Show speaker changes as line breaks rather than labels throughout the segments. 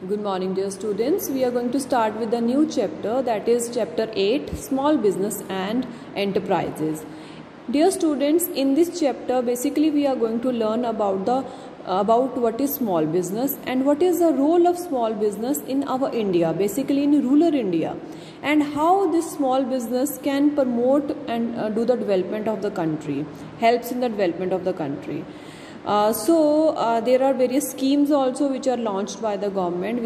Good morning, dear students. We are going to start with a new chapter, that is chapter 8, Small Business and Enterprises. Dear students, in this chapter basically we are going to learn about what is small business and what is the role of small business in our India, basically in rural India, and how this small business can promote and do the development of the country, helps in the development of the country. There are various schemes also which are launched by the government,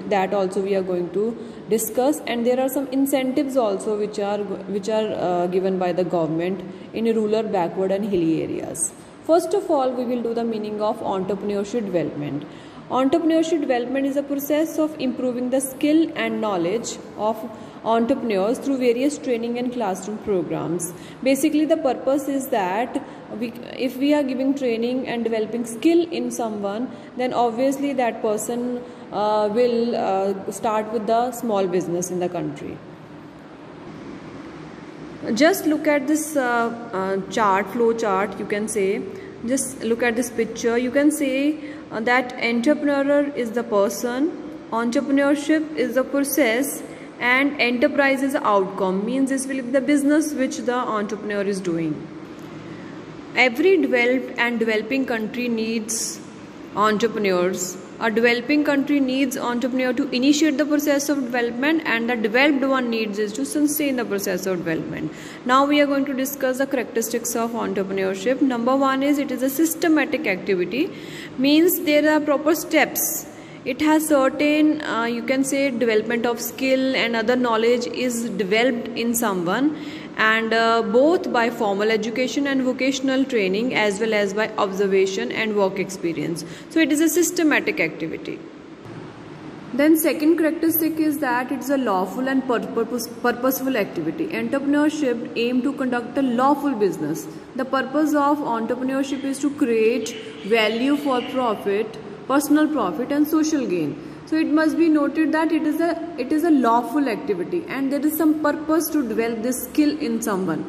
that also we are going to discuss, and there are some incentives also which are given by the government in rural, backward and hilly areas. First of all, we will do the meaning of entrepreneurship development. Entrepreneurship development is a process of improving the skill and knowledge of entrepreneurs through various training and classroom programs. Basically, the purpose is that if we are giving training and developing skill in someone, then obviously that person will start with the small business in the country. Just look at this flow chart, you can say. Just look at this picture. You can say that entrepreneur is the person, entrepreneurship is the process, and enterprise is the outcome. Means this will be the business which the entrepreneur is doing. Every developed and developing country needs entrepreneurs. A developing country needs entrepreneur to initiate the process of development, and the developed one needs is to sustain the process of development. Now we are going to discuss the characteristics of entrepreneurship. Number one is it is a systematic activity. Means there are proper steps. It has certain you can say development of skill and other knowledge is developed in someone, and both by formal education and vocational training as well as by observation and work experience. So it is a systematic activity. Then second characteristic is that it is a lawful and purposeful activity. Entrepreneurship aim to conduct a lawful business. The purpose of entrepreneurship is to create value for profit, personal profit and social gain. So it must be noted that it is a lawful activity and there is some purpose to develop this skill in someone.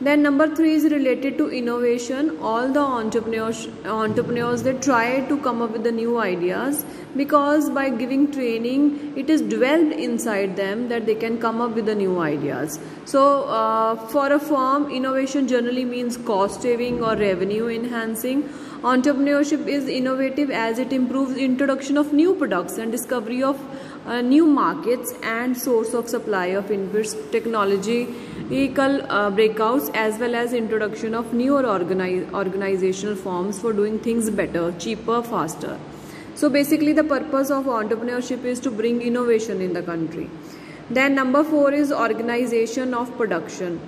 Then number 3 is related to innovation. All the entrepreneurs they try to come up with the new ideas, because by giving training it is developed inside them that they can come up with the new ideas. So for a firm, innovation generally means cost saving or revenue enhancing. Entrepreneurship is innovative as it improves introduction of new products and discovery of new markets and source of supply of inputs, technological breakouts, as well as introduction of newer organizational forms for doing things better, cheaper, faster. So basically the purpose of entrepreneurship is to bring innovation in the country. Then number 4 is organization of production.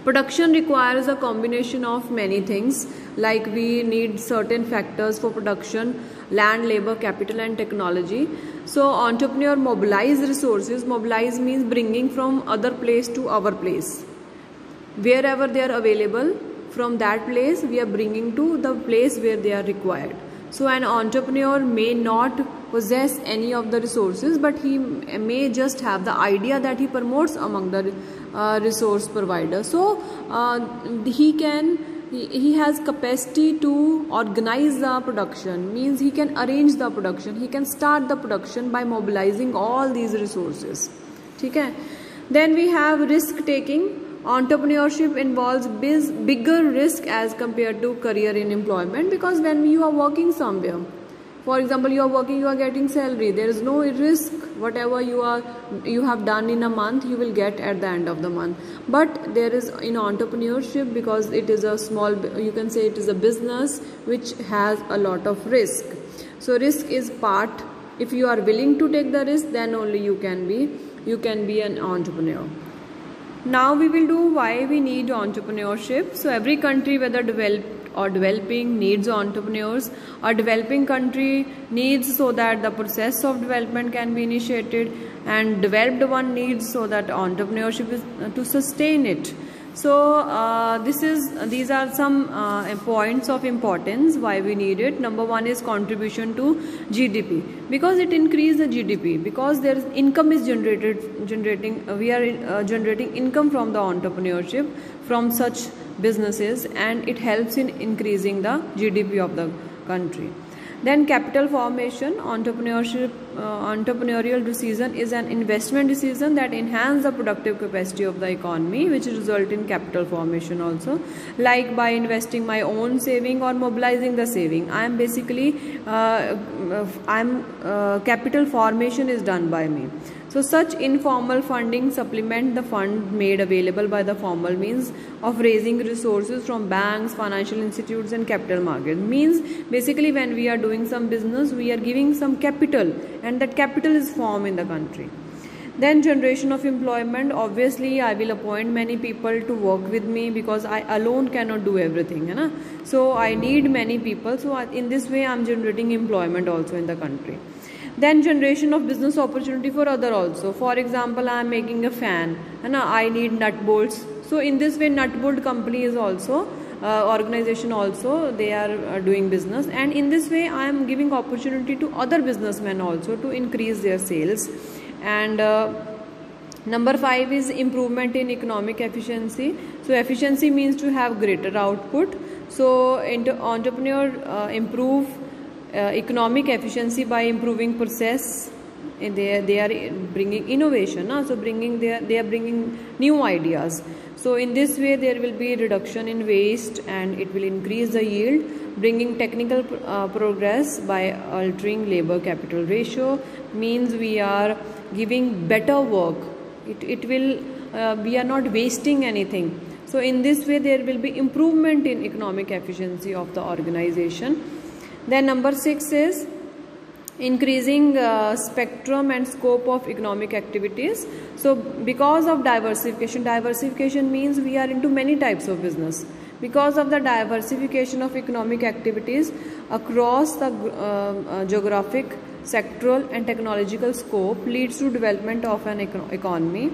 Production requires a combination of many things, like we need certain factors for production: land, labor, capital and technology. So entrepreneur mobilize resources. Mobilize means bringing from other place to our place. Wherever they are available, from that place we are bringing to the place where they are required. So an entrepreneur may not possess any of the resources, but he may just have the idea that he promotes among the resource provider. So he has capacity to organize the production, means he can arrange the production, he can start the production by mobilizing all these resources. Okay? Then we have risk taking. Entrepreneurship involves bigger risk as compared to career in employment, because when you are working somewhere, for example, you are working, you are getting salary, there is no risk. Whatever you have done in a month, you will get at the end of the month. But there is in entrepreneurship, because it is a small, you can say it is a business which has a lot of risk. So risk is part. If you are willing to take the risk, then only you can be an entrepreneur. Now we will do why we need entrepreneurship. So every country, whether developed or developing, needs entrepreneurs. A developing country needs so that the process of development can be initiated, and developed one needs so that entrepreneurship is to sustain it. So these are some points of importance why we need it. Number 1 is contribution to GDP, because it increases the GDP, because there is income is generating income from the entrepreneurship from such businesses, and it helps in increasing the GDP of the country. Then capital formation, entrepreneurial decision is an investment decision that enhance the productive capacity of the economy, which result in capital formation also, like by investing my own saving or mobilizing the saving. I am basically capital formation is done by me. So such informal funding supplement the fund made available by the formal means of raising resources from banks, financial institutes and capital markets. Means basically when we are doing some business, we are giving some capital, and that capital is formed in the country. Then generation of employment, obviously I will appoint many people to work with me, because I alone cannot do everything, है ना? So I need many people. So in this way I am generating employment also in the country. Then generation of business opportunity for other also. For example, I am making a fan, and I need nut bolts. So in this way, nut bolt company is also organization also, they are doing business, and in this way I am giving opportunity to other businessmen also to increase their sales. And number 5 is improvement in economic efficiency. So efficiency means to have greater output. So entrepreneur improve economic efficiency by improving process. They are bringing innovation, so they are bringing new ideas. So in this way there will be reduction in waste, and it will increase the yield, bringing technical progress by altering labor capital ratio. Means we are giving better work. It will we are not wasting anything. So in this way there will be improvement in economic efficiency of the organization. Then number 6 is increasing spectrum and scope of economic activities. So because of diversification means we are into many types of business. Because of the diversification of economic activities across the geographic, sectoral and technological scope leads to development of an economy.